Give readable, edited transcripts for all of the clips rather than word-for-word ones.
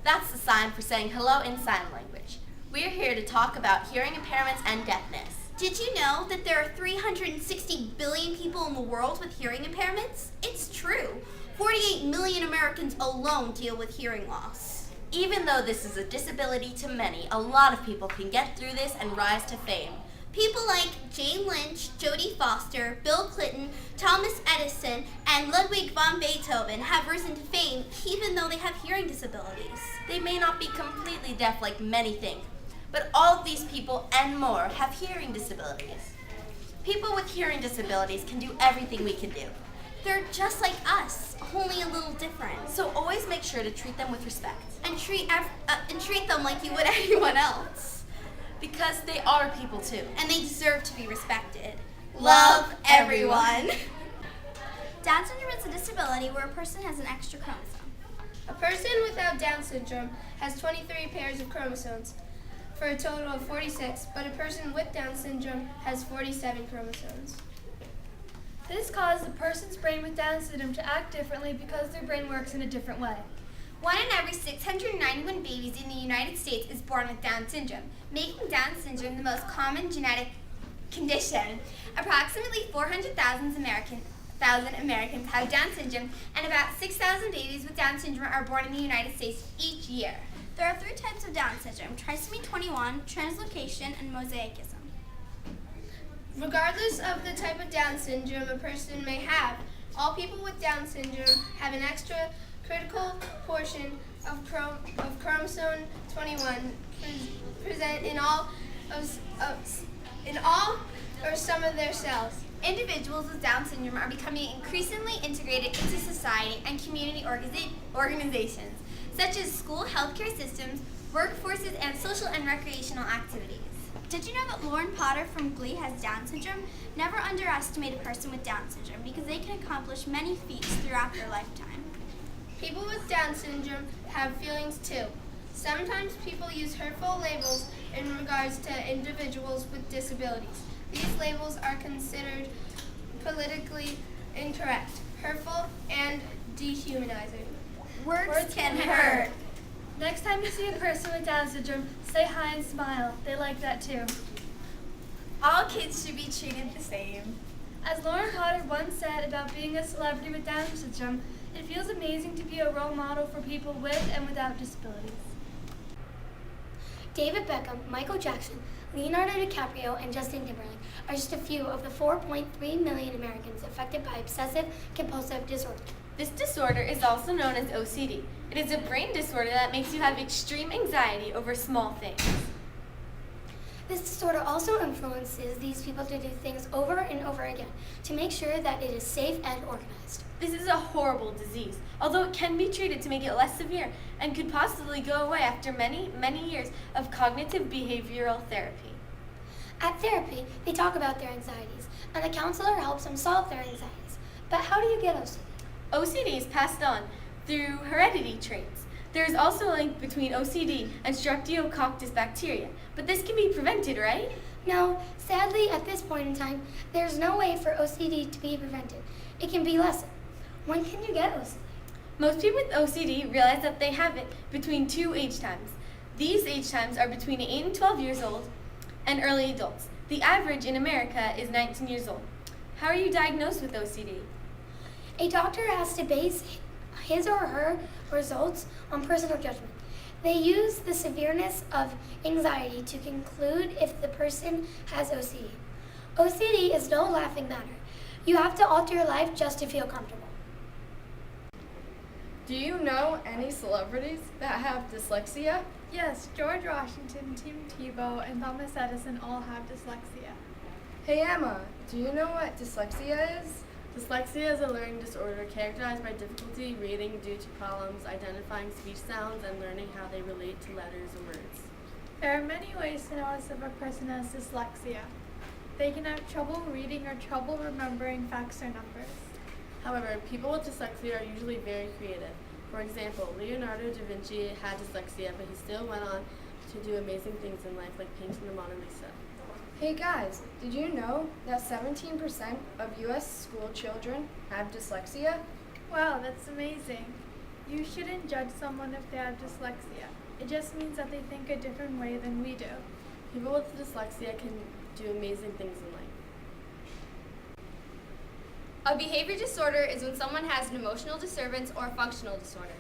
That's the sign for saying hello in sign language. We're here to talk about hearing impairments and deafness. Did you know that there are 360 billion people in the world with hearing impairments? It's true. 48 million Americans alone deal with hearing loss. Even though this is a disability to many, a lot of people can get through this and rise to fame. People like Jane Lynch, Jodie Foster, Bill Clinton, Thomas Edison, and Ludwig van Beethoven have risen to fame even though they have hearing disabilities. They may not be completely deaf like many think, but all of these people and more have hearing disabilities. People with hearing disabilities can do everything we can do. They're just like us, only a little different. So always make sure to treat them with respect. And treat them like you would anyone else. Because they are people too. And they deserve to be respected. Love everyone. Down syndrome is a disability where a person has an extra chromosome. A person without Down syndrome has 23 pairs of chromosomes, for a total of 46, but a person with Down syndrome has 47 chromosomes. This causes a person's brain with Down syndrome to act differently because their brain works in a different way. 1 in every 691 babies in the United States is born with Down syndrome, making Down syndrome the most common genetic condition. Approximately 400,000 Americans have Down syndrome, and about 6,000 babies with Down syndrome are born in the United States each year. There are 3 types of Down syndrome: trisomy 21, translocation, and mosaicism. Regardless of the type of Down syndrome a person may have, all people with Down syndrome have an extra critical portion of chromosome 21 present in all or some of their cells. Individuals with Down syndrome are becoming increasingly integrated into society and community organizations, such as school healthcare systems, workforces, and social and recreational activities. Did you know that Lauren Potter from Glee has Down syndrome? Never underestimate a person with Down syndrome because they can accomplish many feats throughout their lifetime. People with Down syndrome have feelings too. Sometimes people use hurtful labels in regards to individuals with disabilities. These labels are considered politically incorrect, hurtful, and dehumanizing. Words can hurt. Next time you see a person with Down syndrome, say hi and smile. They like that too. All kids should be treated the same. As Lauren Potter once said about being a celebrity with Down syndrome, it feels amazing to be a role model for people with and without disabilities. David Beckham, Michael Jackson, Leonardo DiCaprio, and Justin Timberlake are just a few of the 4.3 million Americans affected by obsessive-compulsive disorder. This disorder is also known as OCD. It is a brain disorder that makes you have extreme anxiety over small things. This disorder also influences these people to do things over and over again to make sure that it is safe and organized. This is a horrible disease, although it can be treated to make it less severe and could possibly go away after many, many years of cognitive behavioral therapy. At therapy, they talk about their anxieties, and the counselor helps them solve their anxieties. But how do you get OCD? OCD is passed on through heredity traits. There is also a link between OCD and Streptococcus bacteria, but this can be prevented, right? No, sadly, at this point in time, there's no way for OCD to be prevented. It can be lessened. When can you get OCD? Most people with OCD realize that they have it between 2 age times. These age times are between 8 and 12 years old and early adults. The average in America is 19 years old. How are you diagnosed with OCD? A doctor has to base his or her results on personal judgment. They use the severeness of anxiety to conclude if the person has OCD. OCD is no laughing matter. You have to alter your life just to feel comfortable. Do you know any celebrities that have dyslexia? Yes, George Washington, Tim Tebow, and Thomas Edison all have dyslexia. Hey Emma, do you know what dyslexia is? Dyslexia is a learning disorder characterized by difficulty reading due to problems identifying speech sounds and learning how they relate to letters and words. There are many ways to notice if a person has dyslexia. They can have trouble reading or trouble remembering facts or numbers. However, people with dyslexia are usually very creative. For example, Leonardo da Vinci had dyslexia, but he still went on to do amazing things in life, like painting the Mona Lisa. Hey guys, did you know that 17% of U.S. school children have dyslexia? Wow, that's amazing. You shouldn't judge someone if they have dyslexia. It just means that they think a different way than we do. People with dyslexia can do amazing things in life. A behavior disorder is when someone has an emotional disturbance or a functional disorder.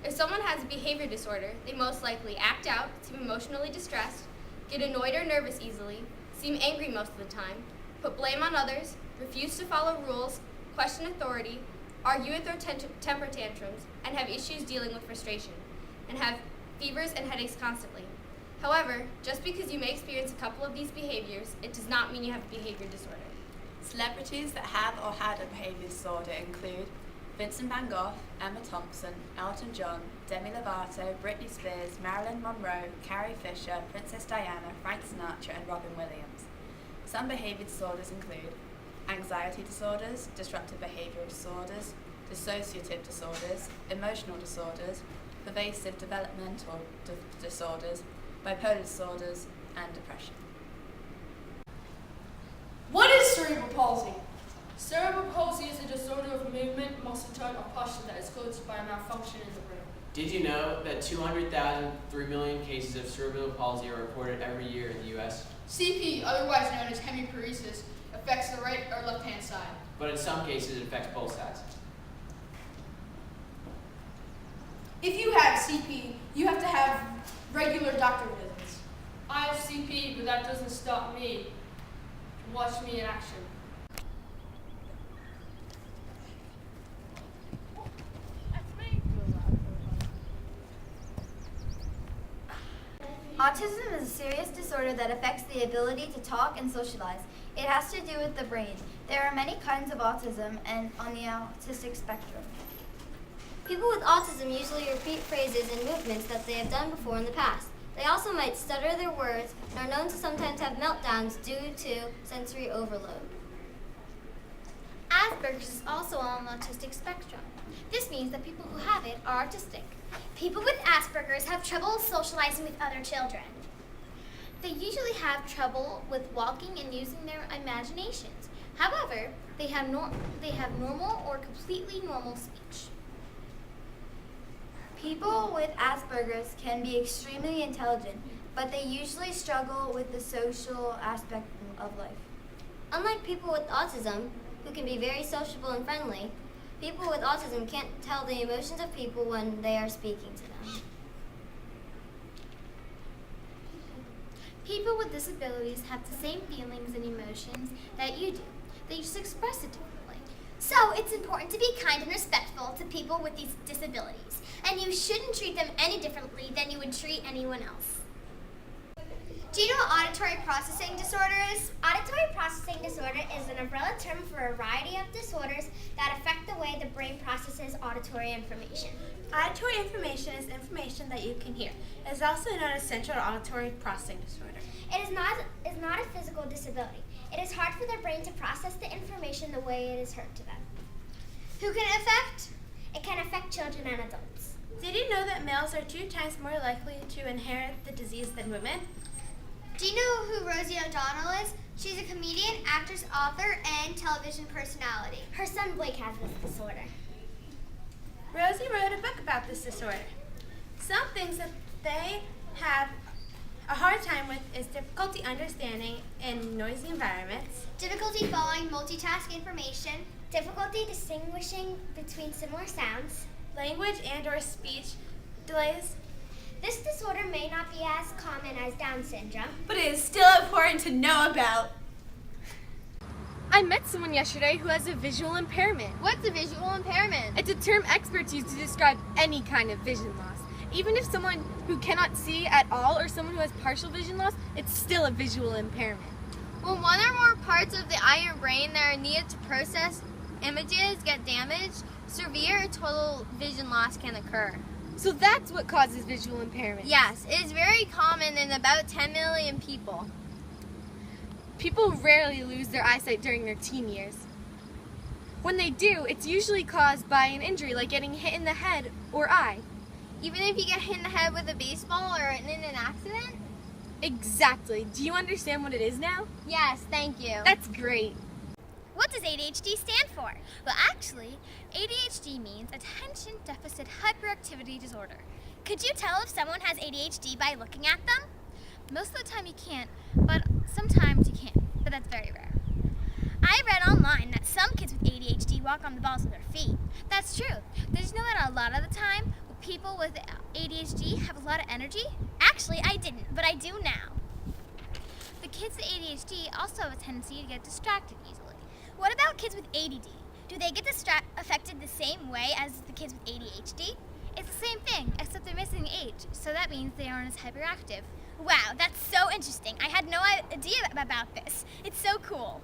If someone has a behavior disorder, they most likely act out, seem emotionally distressed, get annoyed or nervous easily, seem angry most of the time, put blame on others, refuse to follow rules, question authority, argue and throw temper tantrums, and have issues dealing with frustration, and have fevers and headaches constantly. However, just because you may experience a couple of these behaviors, it does not mean you have a behavior disorder. Celebrities that have or had a behaviour disorder include Vincent van Gogh, Emma Thompson, Elton John, Demi Lovato, Britney Spears, Marilyn Monroe, Carrie Fisher, Princess Diana, Frank Sinatra, and Robin Williams. Some behaviour disorders include anxiety disorders, disruptive behavioural disorders, dissociative disorders, emotional disorders, pervasive developmental disorders, bipolar disorders, and depression. What is cerebral palsy? Cerebral palsy is a disorder of movement, muscle tone, or posture that is caused by a malfunction in the brain. Did you know that 200,000 3 million cases of cerebral palsy are reported every year in the U.S.? CP, otherwise known as hemiparesis, affects the right or left-hand side. But in some cases, it affects both sides. If you have CP, you have to have regular doctor visits. I have CP, but that doesn't stop me. Watch me in action. Autism is a serious disorder that affects the ability to talk and socialize. It has to do with the brain. There are many kinds of autism and on the autistic spectrum. People with autism usually repeat phrases and movements that they have done before in the past. They also might stutter their words and are known to sometimes have meltdowns due to sensory overload. Asperger's is also on the autistic spectrum. This means that people who have it are autistic. People with Asperger's have trouble socializing with other children. They usually have trouble with walking and using their imaginations. However, they have normal or completely normal speech. People with Asperger's can be extremely intelligent, but they usually struggle with the social aspect of life. Unlike people with autism, who can be very sociable and friendly, people with autism can't tell the emotions of people when they are speaking to them. People with disabilities have the same feelings and emotions that you do. They just express it differently. So it's important to be kind and respectful to people with these disabilities, and you shouldn't treat them any differently than you would treat anyone else. Do you know what auditory processing disorder is? Auditory processing disorder is an umbrella term for a variety of disorders that affect the way the brain processes auditory information. Auditory information is information that you can hear. It is also known as central auditory processing disorder. It is not a physical disability. It is hard for their brain to process the information the way it is heard to them. Who can it affect? It can affect children and adults. Did you know that males are 2 times more likely to inherit the disease than women? Do you know who Rosie O'Donnell is? She's a comedian, actress, author, and television personality. Her son Blake has this disorder. Rosie wrote a book about this disorder. Some things that they have a hard time with is difficulty understanding in noisy environments, difficulty following multitask information, difficulty distinguishing between similar sounds, language and or speech delays. This disorder may not be as common as Down syndrome, but it is still important to know about. I met someone yesterday who has a visual impairment. What's a visual impairment? It's a term experts use to describe any kind of vision loss. Even if someone who cannot see at all or someone who has partial vision loss, it's still a visual impairment. When one or more parts of the eye or brain that are needed to process images get damaged, severe or total vision loss can occur. So that's what causes visual impairment. Yes, it is very common in about 10 million people. People rarely lose their eyesight during their teen years. When they do, it's usually caused by an injury like getting hit in the head or eye. Even if you get hit in the head with a baseball or in an accident? Exactly. Do you understand what it is now? Yes, thank you. That's great. What does ADHD stand for? Well, actually, ADHD means Attention Deficit Hyperactivity Disorder. Could you tell if someone has ADHD by looking at them? Most of the time you can't, but sometimes you can, but that's very rare. I read online that some kids with ADHD walk on the balls of their feet. That's true. Did you know that a lot of the time, people with ADHD have a lot of energy? Actually, I didn't, but I do now. The kids with ADHD also have a tendency to get distracted easily. What about kids with ADD? Do they get affected the same way as the kids with ADHD? It's the same thing, except they're missing age, so that means they aren't as hyperactive. Wow, that's so interesting. I had no idea about this. It's so cool.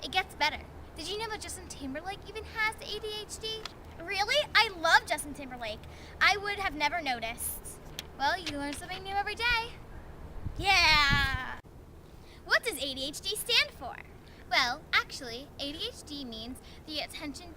It gets better. Did you know that Justin Timberlake even has ADHD? Really? I love Justin Timberlake. I would have never noticed. Well, you learn something new every day. Yeah! What does ADHD stand for? Well, actually, ADHD means the attention